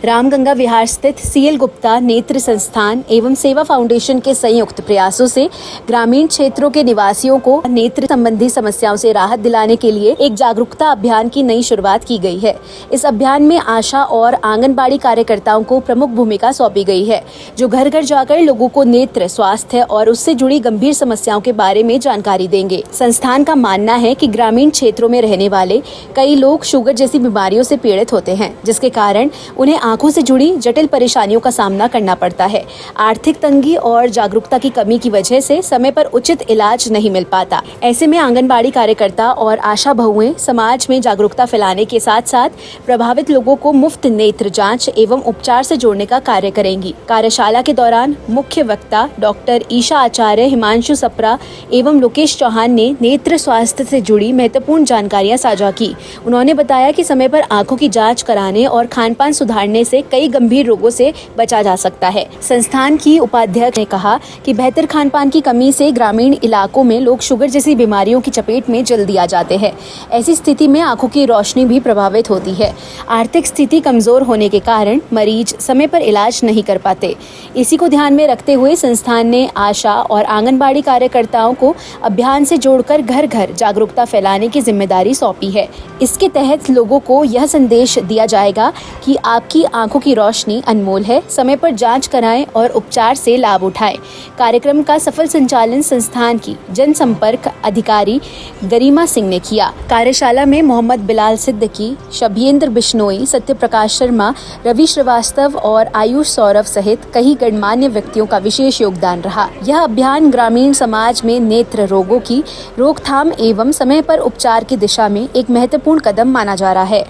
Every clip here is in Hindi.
रामगंगा विहार स्थित सीएल गुप्ता नेत्र संस्थान एवं सेवा फाउंडेशन के संयुक्त प्रयासों से ग्रामीण क्षेत्रों के निवासियों को नेत्र संबंधी समस्याओं से राहत दिलाने के लिए एक जागरूकता अभियान की नई शुरुआत की गई है। इस अभियान में आशा और आंगनबाड़ी कार्यकर्ताओं को प्रमुख भूमिका सौंपी गई है, जो घर घर जाकर लोगों को नेत्र स्वास्थ्य और उससे जुड़ी गंभीर समस्याओं के बारे में जानकारी देंगे। संस्थान का मानना है कि ग्रामीण क्षेत्रों में रहने वाले कई लोग शुगर जैसी बीमारियों से पीड़ित होते हैं, जिसके कारण उन्हें आंखों से जुड़ी जटिल परेशानियों का सामना करना पड़ता है। आर्थिक तंगी और जागरूकता की कमी की वजह से समय पर उचित इलाज नहीं मिल पाता। ऐसे में आंगनबाड़ी कार्यकर्ता और आशा बहुएं समाज में जागरूकता फैलाने के साथ साथ प्रभावित लोगों को मुफ्त नेत्र जांच एवं उपचार से जोड़ने का कार्य करेंगी। कार्यशाला के दौरान मुख्य वक्ता डॉक्टर ईशा आचार्य, हिमांशु सप्रा एवं लोकेश चौहान ने नेत्र स्वास्थ्य से जुड़ी महत्वपूर्ण जानकारियां साझा की। उन्होंने बताया कि समय पर आंखों की जांच कराने और खान-पान सुधारने से कई गंभीर रोगों से बचा जा सकता है। संस्थान की उपाध्यक्ष ने कहा कि बेहतर खान-पान की कमी से ग्रामीण इलाकों में लोग शुगर जैसी बीमारियों की चपेट में जल्दी आ जाते हैं। ऐसी स्थिति में आंखों की रोशनी भी प्रभावित होती है। आर्थिक स्थिति कमजोर होने के कारण मरीज समय पर इलाज नहीं कर पाते। इसी को ध्यान में रखते हुए संस्थान ने आशा और आंगनबाड़ी कार्यकर्ताओं को अभियान से जोड़कर घर घर जागरूकता फैलाने की जिम्मेदारी सौंपी है। इसके तहत लोगों को यह संदेश दिया जाएगा कि आपकी आंखों की रोशनी अनमोल है, समय पर जांच कराएं और उपचार से लाभ उठाएं। कार्यक्रम का सफल संचालन संस्थान की जनसंपर्क अधिकारी गरिमा सिंह ने किया। कार्यशाला में मोहम्मद बिलाल सिद्दीकी, शभेंद्र बिश्नोई, सत्यप्रकाश शर्मा, रवि श्रीवास्तव और आयुष सौरभ सहित कई गणमान्य व्यक्तियों का विशेष योगदान रहा। यह अभियान ग्रामीण समाज में नेत्र रोगों की रोकथाम एवं समय पर उपचार की दिशा में एक महत्वपूर्ण कदम माना जा रहा है।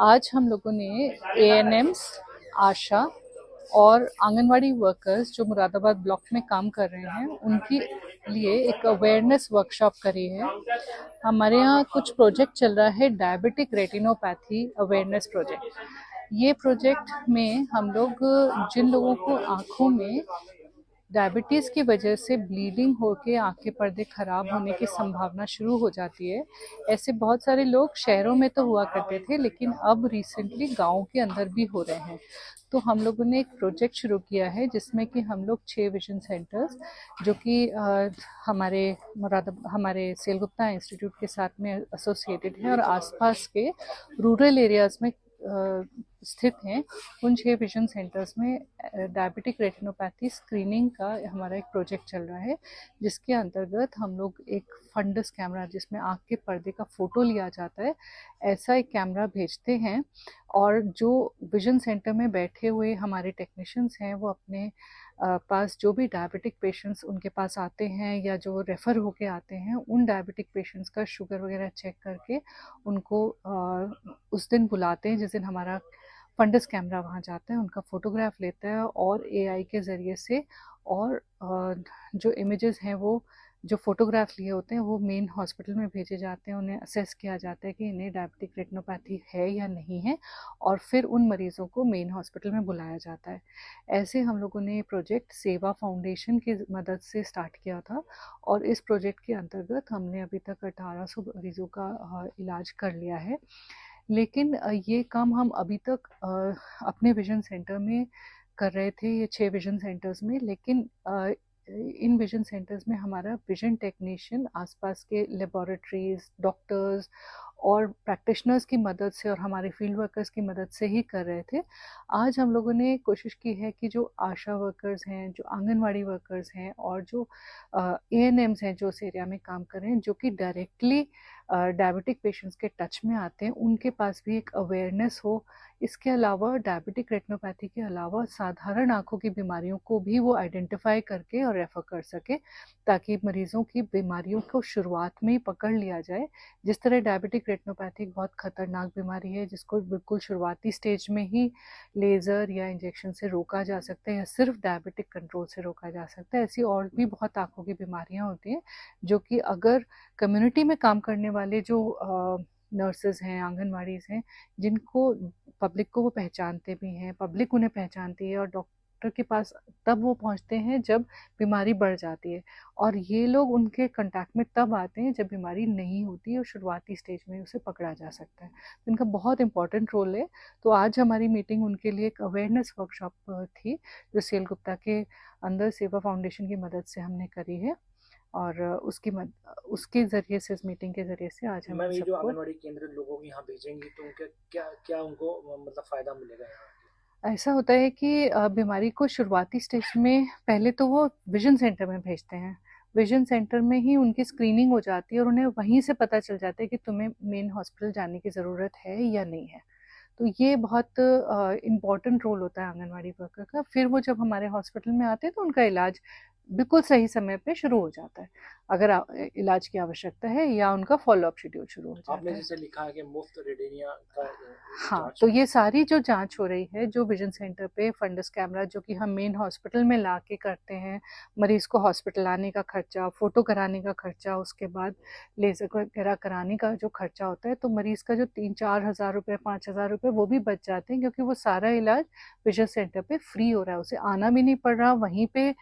आज हम लोगों ने एएनएम्स, आशा और आंगनवाड़ी वर्कर्स जो मुरादाबाद ब्लॉक में काम कर रहे हैं उनके लिए एक अवेयरनेस वर्कशॉप करी है। हमारे यहाँ कुछ प्रोजेक्ट चल रहा है, डायबिटिक रेटिनोपैथी अवेयरनेस प्रोजेक्ट। ये प्रोजेक्ट में हम लोग जिन लोगों को आँखों में डायबिटीज़ की वजह से ब्लीडिंग होके आंखें पर्दे खराब होने की संभावना शुरू हो जाती है, ऐसे बहुत सारे लोग शहरों में तो हुआ करते थे, लेकिन अब रिसेंटली गाँव के अंदर भी हो रहे हैं। तो हम लोगों ने एक प्रोजेक्ट शुरू किया है जिसमें कि हम लोग 6 विजन सेंटर्स जो कि हमारे सीएल गुप्ता इंस्टीट्यूट के साथ में एसोसिएटेड है और आसपास के रूरल एरियाज में स्थित हैं, उन 6 विजन सेंटर्स में डायबिटिक रेटिनोपैथी स्क्रीनिंग का हमारा एक प्रोजेक्ट चल रहा है, जिसके अंतर्गत हम लोग एक फंडस कैमरा जिसमें आँख के पर्दे का फ़ोटो लिया जाता है, ऐसा एक कैमरा भेजते हैं और जो विजन सेंटर में बैठे हुए हमारे टेक्नीशियंस हैं वो अपने पास जो भी डायबिटिक पेशेंट्स उनके पास आते हैं या जो रेफ़र होके आते हैं, उन डायबिटिक पेशेंट्स का शुगर वगैरह चेक करके उनको उस दिन बुलाते हैं जिस दिन हमारा फंडस कैमरा वहाँ जाता है, उनका फ़ोटोग्राफ लेता है और एआई के ज़रिए से और जो इमेजेस हैं वो जो फ़ोटोग्राफ लिए होते हैं वो मेन हॉस्पिटल में भेजे जाते हैं। उन्हें असेस किया जाता है कि इन्हें डायबिटिक रेटिनोपैथी है या नहीं है और फिर उन मरीज़ों को मेन हॉस्पिटल में बुलाया जाता है। ऐसे हम लोगों ने प्रोजेक्ट सेवा फाउंडेशन की मदद से स्टार्ट किया था और इस प्रोजेक्ट के अंतर्गत हमने अभी तक 1800 मरीज़ों का इलाज कर लिया है। लेकिन ये काम हम अभी तक अपने विजन सेंटर में कर रहे थे, ये 6 विजन सेंटर्स में, लेकिन इन विजन सेंटर्स में हमारा विजन टेक्नीशियन आसपास के लेबोरेटरीज, डॉक्टर्स और प्रैक्टिशनर्स की मदद से और हमारे फील्ड वर्कर्स की मदद से ही कर रहे थे। आज हम लोगों ने कोशिश की है कि जो आशा वर्कर्स हैं, जो आंगनवाड़ी वर्कर्स हैं और जो एएनएम्स हैं जो उस एरिया में काम कर रहे हैं, जो कि डायरेक्टली डायबिटिक पेशेंट्स के टच में आते हैं, उनके पास भी एक अवेयरनेस हो। इसके अलावा डायबिटिक रेटिनोपैथी के अलावा साधारण आँखों की बीमारियों को भी वो आइडेंटिफाई करके और रेफ़र कर सके, ताकि मरीज़ों की बीमारियों को शुरुआत में ही पकड़ लिया जाए। जिस तरह डायबिटिक रेटिनोपैथी एक बहुत ख़तरनाक बीमारी है जिसको बिल्कुल शुरुआती स्टेज में ही लेज़र या इंजेक्शन से रोका जा सकता है या सिर्फ डायबिटिक कंट्रोल से रोका जा सकता है, ऐसी और भी बहुत आँखों की बीमारियाँ होती हैं जो कि अगर कम्युनिटी में काम करने वाले जो नर्सेज हैं, आंगनवाड़ीज़ हैं, जिनको पब्लिक को वो पहचानते भी हैं, पब्लिक उन्हें पहचानती है और डॉक्टर के पास तब वो पहुंचते हैं जब बीमारी बढ़ जाती है, और ये लोग उनके कांटेक्ट में तब आते हैं जब बीमारी नहीं होती और शुरुआती स्टेज में उसे पकड़ा जा सकता है। तो इनका बहुत इंपॉर्टेंट रोल है। तो आज हमारी मीटिंग उनके लिए एक अवेयरनेस वर्कशॉप थी, जो सीएल गुप्ता के अंदर सेवा फाउंडेशन की मदद से हमने करी है, और उसके ज़रिए से, इस मीटिंग के ज़रिए से आज हम मैम, ये जो सबको आंगनवाड़ी केंद्र लोगों को यहाँ भेजेंगी तो उनका क्या क्या उनको मतलब फायदा मिलेगा यहाँ? ऐसा होता है कि बीमारी को शुरुआती स्टेज में पहले तो वो विजन सेंटर में भेजते हैं। विजन सेंटर में ही उनकी स्क्रीनिंग हो जाती है और उन्हें वहीं से पता चल जाता है कि तुम्हें मेन हॉस्पिटल जाने की ज़रूरत है या नहीं है। तो ये बहुत इम्पॉर्टेंट रोल होता है आंगनवाड़ी वर्कर का। फिर वो जब हमारे हॉस्पिटल में आते हैं तो उनका इलाज बिल्कुल सही समय पे शुरू हो जाता है, अगर इलाज की आवश्यकता है, या उनका फॉलोअप शेड्यूल शुरू हो जाता आपने है। जैसे लिखा है कि मुफ्त रेडिनिया का हाँ, जांच तो ये सारी जो जांच हो रही है, जो विजन सेंटर पे फंडस कैमरा जो कि हम मेन हॉस्पिटल में ला के करते हैं, मरीज को हॉस्पिटल आने का खर्चा, फोटो कराने का खर्चा, उसके बाद लेजर वगैरह कराने का जो खर्चा होता है, तो मरीज का जो 3-4 हज़ार रुपये, 5,000 रुपये वो भी बच जाते हैं, क्योंकि वो सारा इलाज विजन सेंटर पे फ्री हो रहा है। उसे आना भी नहीं पड़ रहा, वहीं पे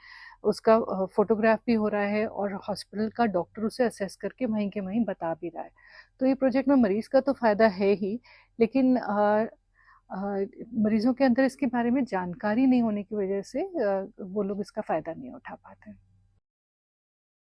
उसका फोटोग्राफ भी हो रहा है, और हॉस्पिटल का डॉक्टर उसे असेस करके वहीं के वहीं बता भी रहा है। तो ये प्रोजेक्ट में मरीज का तो फ़ायदा है ही, लेकिन मरीजों के अंदर इसके बारे में जानकारी नहीं होने की वजह से वो लोग इसका फ़ायदा नहीं उठा पाते हैं।